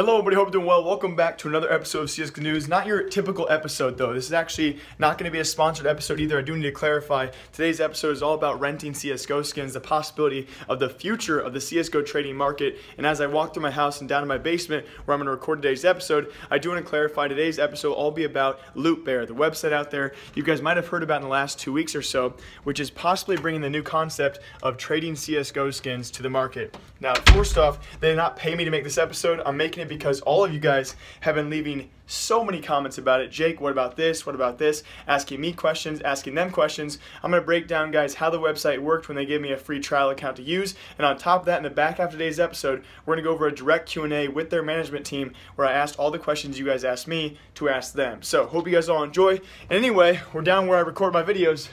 Hello everybody, hope you're doing well. Welcome back to another episode of CSGO News. Not your typical episode though. This is actually not going to be a sponsored episode either. I do need to clarify. Today's episode is all about renting CSGO skins, the possibility of the future of the CSGO trading market. And as I walk through my house and down to my basement where I'm going to record today's episode, I do want to clarify today's episode will all be about Lootbear, the website out there you guys might have heard about in the last 2 weeks or so, which is possibly bringing the new concept of trading CSGO skins to the market. Now, first off, they did not pay me to make this episode. I'm making it because all of you guys have been leaving so many comments about it. Jake, what about this? What about this? Asking me questions, asking them questions. I'm going to break down, guys, how the website worked when they gave me a free trial account to use. And on top of that, in the back half of today's episode, we're going to go over a direct Q&A with their management team where I asked all the questions you guys asked me to ask them. So, hope you guys all enjoy. And anyway, we're down where I record my videos.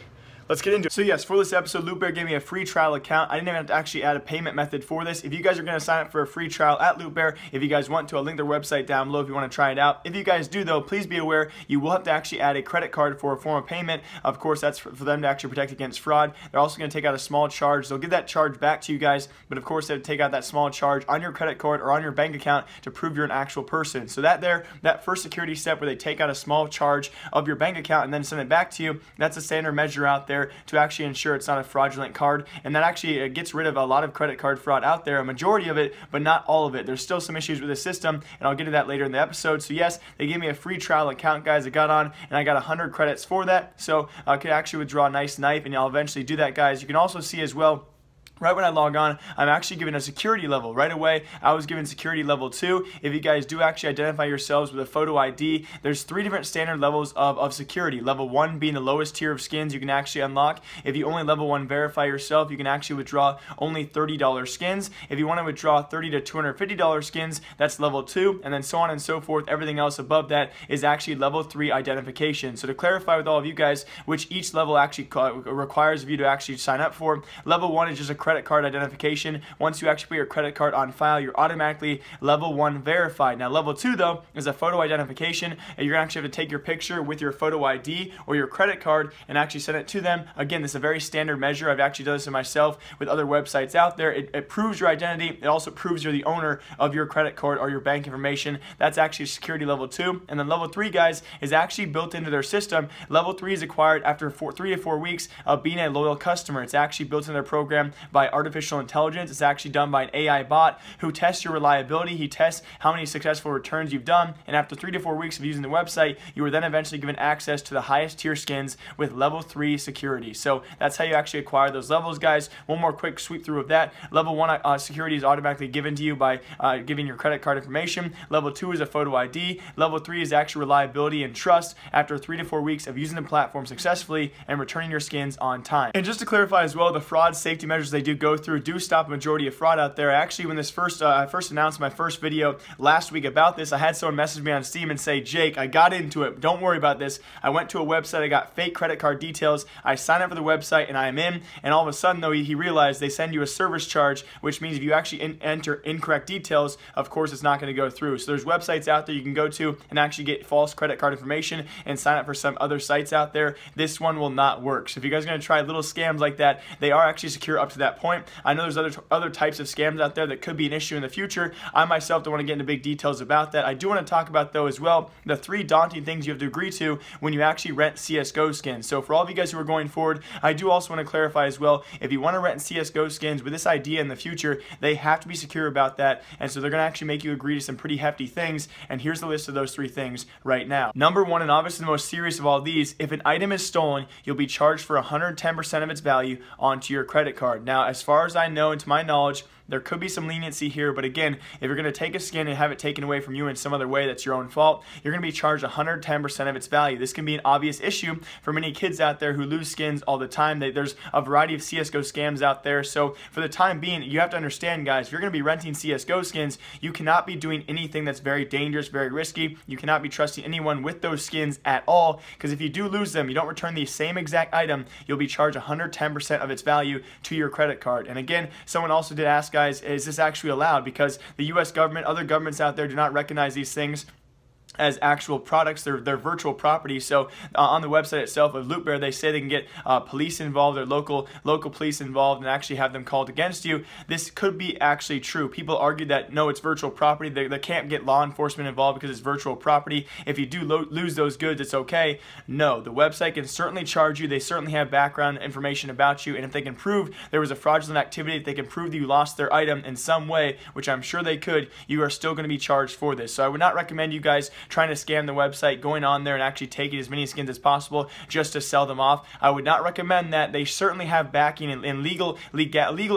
Let's get into it. So yes, for this episode, Lootbear gave me a free trial account. I didn't even have to actually add a payment method for this. If you guys are going to sign up for a free trial at Lootbear, if you guys want to, I'll link their website down below if you want to try it out. If you guys do though, please be aware you will have to actually add a credit card for a form of payment. Of course, that's for them to actually protect against fraud. They're also going to take out a small charge. They'll give that charge back to you guys, but of course they have to take out that small charge on your credit card or on your bank account to prove you're an actual person. So that first security step where they take out a small charge of your bank account and then send it back to you, that's a standard measure out there to actually ensure it's not a fraudulent card, and that actually gets rid of a lot of credit card fraud out there, a majority of it, but not all of it. There's still some issues with the system, and I'll get to that later in the episode. So yes, they gave me a free trial account, guys. I got on, and I got 100 credits for that, so I could actually withdraw a nice knife, and I'll eventually do that, guys. You can also see as well, right when I log on, I'm actually given a security level. Right away, I was given security level 2. If you guys do actually identify yourselves with a photo ID, there's 3 different standard levels of security. Level 1 being the lowest tier of skins you can actually unlock. If you only level 1 verify yourself, you can actually withdraw only $30 skins. If you want to withdraw $30 to $250 skins, that's level 2, and then so on and so forth. Everything else above that is actually level 3 identification. So to clarify with all of you guys, which each level actually requires of you to actually sign up for, level 1 is just a credit card identification. Once you actually put your credit card on file, you're automatically level 1 verified. Now level 2 though is a photo identification, and you're gonna actually have to take your picture with your photo ID or your credit card and actually send it to them. Again, this is a very standard measure. I've actually done this myself with other websites out there. It proves your identity. It also proves you're the owner of your credit card or your bank information. That's actually security level 2. And then level 3, guys, is actually built into their system. Level 3 is acquired after 3 to 4 weeks of being a loyal customer. It's actually built in their program by artificial intelligence. It's actually done by an AI bot who tests your reliability. He tests how many successful returns you've done, and after 3 to 4 weeks of using the website, you were then eventually given access to the highest tier skins with level 3 security. So that's how you actually acquire those levels, guys. One more quick sweep through of that. Level 1 security is automatically given to you by giving your credit card information. Level 2 is a photo ID. Level 3 is actual reliability and trust after 3 to 4 weeks of using the platform successfully and returning your skins on time. And just to clarify as well, the fraud safety measures they do go through do stop a majority of fraud out there. Actually, when this I first announced my first video last week about this, I had someone message me on Steam and say, Jake, I got into it. Don't worry about this. I went to a website. I got fake credit card details. I signed up for the website and I am in. And all of a sudden, though, he realized they send you a service charge, which means if you actually enter incorrect details, of course, it's not going to go through. So there's websites out there you can go to and actually get false credit card information and sign up for some other sites out there. This one will not work. So if you guys are going to try little scams like that, they are actually secure up to that point. I know there's other types of scams out there that could be an issue in the future. I myself don't want to get into big details about that. I do want to talk about though as well the 3 daunting things you have to agree to when you actually rent CSGO skins. So for all of you guys who are going forward, I do also want to clarify as well, if you want to rent CSGO skins with this idea in the future, they have to be secure about that, and so they're going to actually make you agree to some pretty hefty things, and here's the list of those 3 things right now. Number 1, and obviously the most serious of all these, if an item is stolen, you'll be charged for 110% of its value onto your credit card. Now, as far as I know and to my knowledge, there could be some leniency here, but again, if you're going to take a skin and have it taken away from you in some other way that's your own fault, you're going to be charged 110% of its value. This can be an obvious issue for many kids out there who lose skins all the time. There's a variety of CSGO scams out there, so for the time being, you have to understand, guys, if you're going to be renting CSGO skins, you cannot be doing anything that's very dangerous, very risky. You cannot be trusting anyone with those skins at all, because if you do lose them, you don't return the same exact item, you'll be charged 110% of its value to your credit card. And again, someone also did ask, guys, is this actually allowed? Because the US government, other governments out there do not recognize these things as actual products. They're virtual property. So on the website itself of LootBear, they say they can get police involved or local police involved and actually have them called against you. This could be actually true. People argue that no, it's virtual property. They can't get law enforcement involved because it's virtual property. If you do lose those goods, it's okay. No, the website can certainly charge you. They certainly have background information about you, and if they can prove there was a fraudulent activity, if they can prove that you lost their item in some way, which I'm sure they could, you are still going to be charged for this. So I would not recommend you guys trying to scam the website, going on there and actually taking as many skins as possible just to sell them off. I would not recommend that. They certainly have backing and legal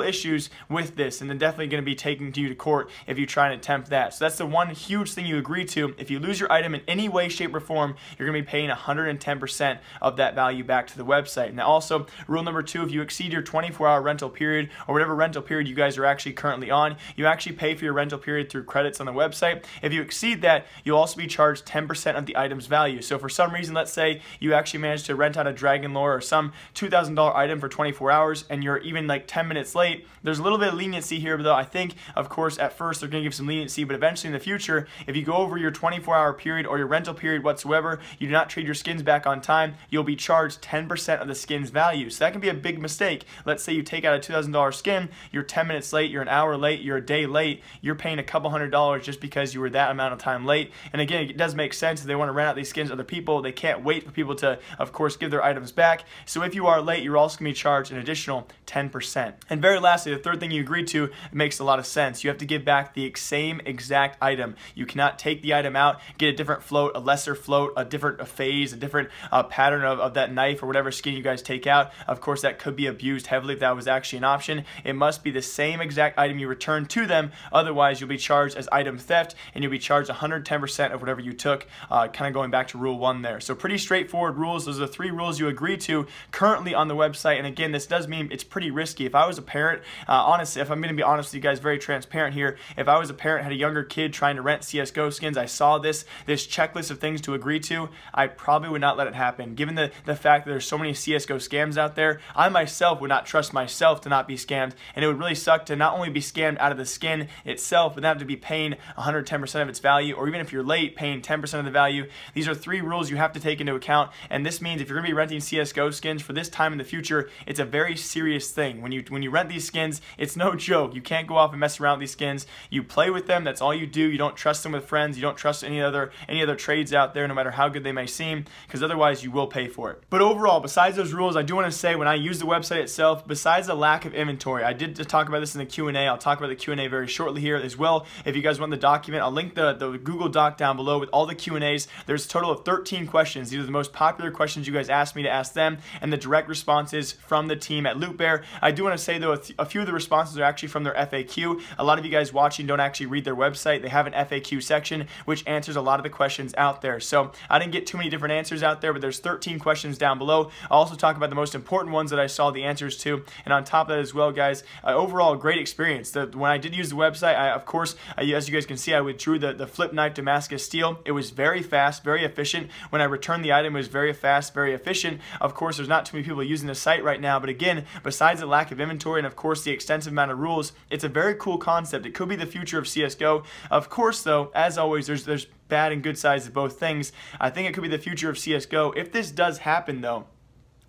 issues with this, and they're definitely going to be taking you to court if you try and attempt that. So that's the one huge thing you agree to. If you lose your item in any way, shape, or form, you're going to be paying 110% of that value back to the website. Now also, rule number 2, if you exceed your 24-hour rental period or whatever rental period you guys are actually currently on, you actually pay for your rental period through credits on the website. If you exceed that, you'll also be charged 10% of the item's value. So for some reason, let's say you actually managed to rent out a Dragon Lore or some $2,000 item for 24 hours and you're even like 10 minutes late, there's a little bit of leniency here, though I think, of course, at first they're going to give some leniency, but eventually in the future, if you go over your 24-hour period or your rental period whatsoever, you do not trade your skins back on time, you'll be charged 10% of the skin's value. So that can be a big mistake. Let's say you take out a $2,000 skin, you're 10 minutes late, you're an hour late, you're a day late, you're paying a couple $100 just because you were that amount of time late. And again, it does make sense if they want to rent out these skins to other people. They can't wait for people to, of course, give their items back. So if you are late, you're also going to be charged an additional 10%. And very lastly, the third thing you agreed to makes a lot of sense. You have to give back the same exact item. You cannot take the item out, get a different float, a lesser float, a different phase, a different pattern of that knife or whatever skin you guys take out. Of course, that could be abused heavily if that was actually an option. It must be the same exact item you return to them. Otherwise, you'll be charged as item theft and you'll be charged 110% of whatever you took, kind of going back to rule 1 there. So pretty straightforward rules. Those are the 3 rules you agree to currently on the website. And again, this does mean it's pretty risky. If I was a parent, honestly, if I'm going to be honest with you guys, very transparent here, if I was a parent, had a younger kid trying to rent CSGO skins, I saw this checklist of things to agree to, I probably would not let it happen. Given the fact that there's so many CSGO scams out there, I myself would not trust myself to not be scammed, and it would really suck to not only be scammed out of the skin itself, but have to be paying 110% of its value, or even if you're late, paying 10% of the value. These are 3 rules you have to take into account, and this means if you're going to be renting CSGO skins for this time in the future, it's a very serious thing. When you rent these skins, it's no joke. You can't go off and mess around with these skins. You play with them, that's all you do. You don't trust them with friends, you don't trust any other trades out there, no matter how good they may seem, because otherwise you will pay for it. But overall, besides those rules, I do want to say when I use the website itself, besides the lack of inventory, I did talk about this in the Q&A. I'll talk about the Q&A very shortly here as well. If you guys want the document, I'll link the Google Doc down below with all the Q&As. There's a total of 13 questions. These are the most popular questions you guys asked me to ask them, and the direct responses from the team at LootBear. I do want to say though, a few of the responses are actually from their FAQ. A lot of you guys watching don't actually read their website. They have an FAQ section which answers a lot of the questions out there. So I didn't get too many different answers out there, but there's 13 questions down below. I'll also talk about the most important ones that I saw the answers to, and on top of that as well, guys, overall great experience. When I did use the website, of course, as you guys can see, I withdrew the flip knife Damascus steel. It was very fast, very efficient. When I returned the item, it was very fast, very efficient. Of course, there's not too many people using the site right now, but again, besides the lack of inventory and of course the extensive amount of rules, it's a very cool concept. It could be the future of CSGO. Of course, though, as always, there's bad and good sides of both things. I think it could be the future of CSGO. If this does happen, though,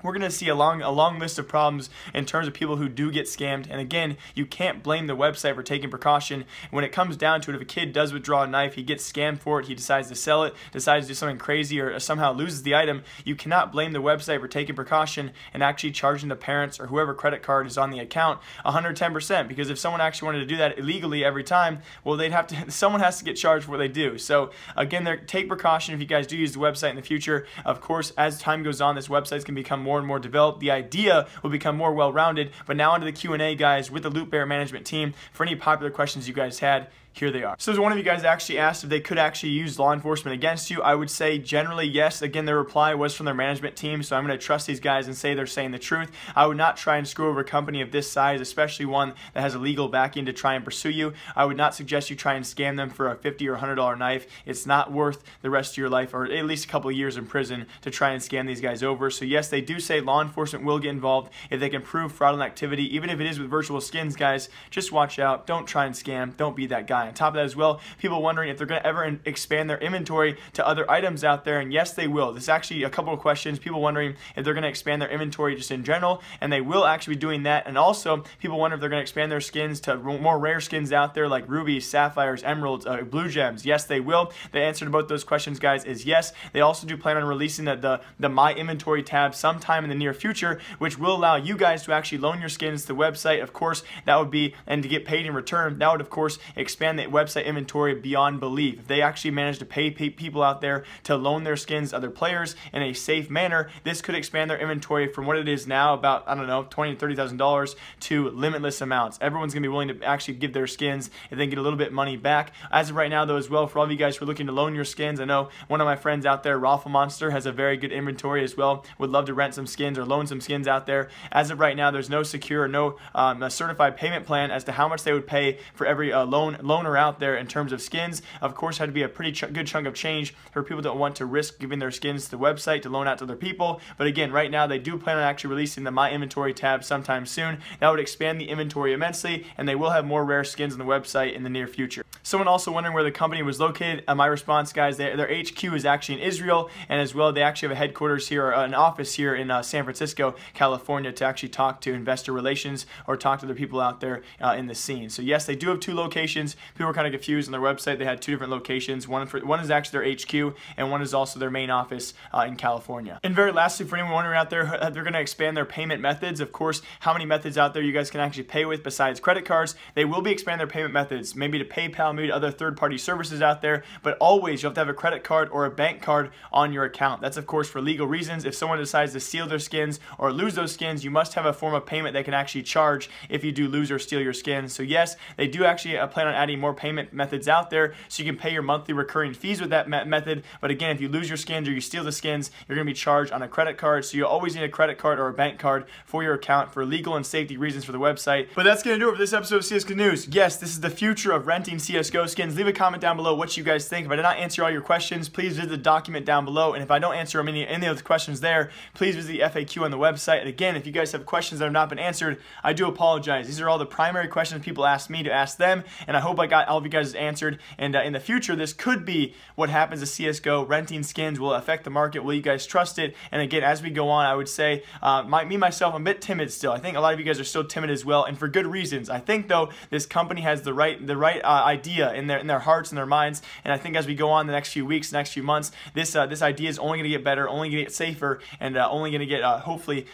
we're going to see a long list of problems in terms of people who do get scammed. And again, you can't blame the website for taking precaution. When it comes down to it, if a kid does withdraw a knife, he gets scammed for it, he decides to sell it, decides to do something crazy, or somehow loses the item, you cannot blame the website for taking precaution and actually charging the parents or whoever credit card is on the account 110%. Because if someone actually wanted to do that illegally every time, well, someone has to get charged for what they do. So again, take precaution if you guys do use the website in the future. Of course, as time goes on, this website's going to become more and more developed. The idea will become more well-rounded. But now onto the Q&A, guys, with the LootBear management team. For any popular questions you guys had, here they are. So one of you guys actually asked if they could actually use law enforcement against you. I would say generally yes. Again, their reply was from their management team, so I'm going to trust these guys and say they're saying the truth. I would not try and screw over a company of this size, especially one that has a legal backing to try and pursue you. I would not suggest you try and scam them for a $50 or $100 knife. It's not worth the rest of your life, or at least a couple of years in prison, to try and scam these guys over. So yes, they do say law enforcement will get involved if they can prove fraudulent activity, even if it is with virtual skins, guys. Just watch out. Don't try and scam. Don't be that guy. buy. On top of that as well, people wondering if they're going to ever expand their inventory to other items out there, and yes, they will. This is actually a couple of questions. People wondering if they're going to expand their inventory just in general, and they will actually be doing that. And also, people wonder if they're going to expand their skins to more rare skins out there like rubies, sapphires, emeralds, blue gems. Yes, they will. The answer to both those questions, guys, is yes. They also do plan on releasing the My Inventory tab sometime in the near future, which will allow you guys to actually loan your skins to the website. Of course, that would be, and to get paid in return, that would of course expand the website inventory beyond belief. If they actually manage to pay people out there to loan their skins to other players in a safe manner, this could expand their inventory from what it is now, about, I don't know, $20,000 to $30,000, to limitless amounts. Everyone's gonna be willing to actually give their skins if they get a little bit money back. As of right now, though, as well, for all of you guys who are looking to loan your skins, I know one of my friends out there, Raffle Monster, has a very good inventory as well. Would love to rent some skins or loan some skins out there. As of right now, there's no secure, no a certified payment plan as to how much they would pay for every loaner out there in terms of skins. Of course, had to be a pretty good chunk of change for people that want to risk giving their skins to the website to loan out to other people. But again, right now, they do plan on actually releasing the My Inventory tab sometime soon. That would expand the inventory immensely, and they will have more rare skins on the website in the near future. Someone also wondering where the company was located. My response, guys, their HQ is actually in Israel, and as well, they actually have a headquarters here, or an office here in San Francisco, California, to actually talk to investor relations or talk to the people out there in the scene. So yes, they do have 2 locations. People were kind of confused on their website. They had 2 different locations. One is actually their HQ, and one is also their main office in California. And very lastly, for anyone wondering out there, they're going to expand their payment methods. Of course, how many methods out there you guys can actually pay with besides credit cards? They will be expanding their payment methods, maybe to PayPal, maybe to other third-party services out there, but always you have to have a credit card or a bank card on your account. That's of course for legal reasons. If someone decides to steal their skins or lose those skins, you must have a form of payment they can actually charge if you do lose or steal your skins. So yes, they do actually plan on adding more payment methods out there, so you can pay your monthly recurring fees with that method. But again, if you lose your skins or you steal the skins, you're going to be charged on a credit card. So you always need a credit card or a bank card for your account for legal and safety reasons for the website. But that's going to do it for this episode of CSGO News. Yes, this is the future of renting CSGO skins. Leave a comment down below what you guys think. If I did not answer all your questions, please visit the document down below. And if I don't answer any of the questions there, please visit the FAQ on the website. And again, if you guys have questions that have not been answered, I do apologize. These are all the primary questions people asked me to ask them, and I hope I got all of you guys answered. And in the future, this could be what happens to CSGO. Renting skins will affect the market. Will you guys trust it? And again, as we go on, I would say, myself, I'm a bit timid still. I think a lot of you guys are still timid as well, and for good reasons. I think though, this company has the right idea in their hearts and their minds, and I think as we go on the next few weeks, next few months, this idea is only going to get better, only going to get safer, and only going to get hopefully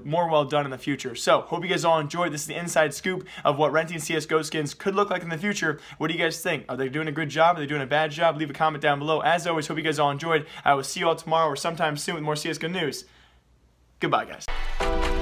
more well done in the future. So hope you guys all enjoyed. This is the inside scoop of what renting CSGO skins could look like in the future. What do you guys think? Are they doing a good job? Are they doing a bad job? Leave a comment down below. As always, hope you guys all enjoyed. I will see you all tomorrow or sometime soon with more CSGO news. Goodbye, guys.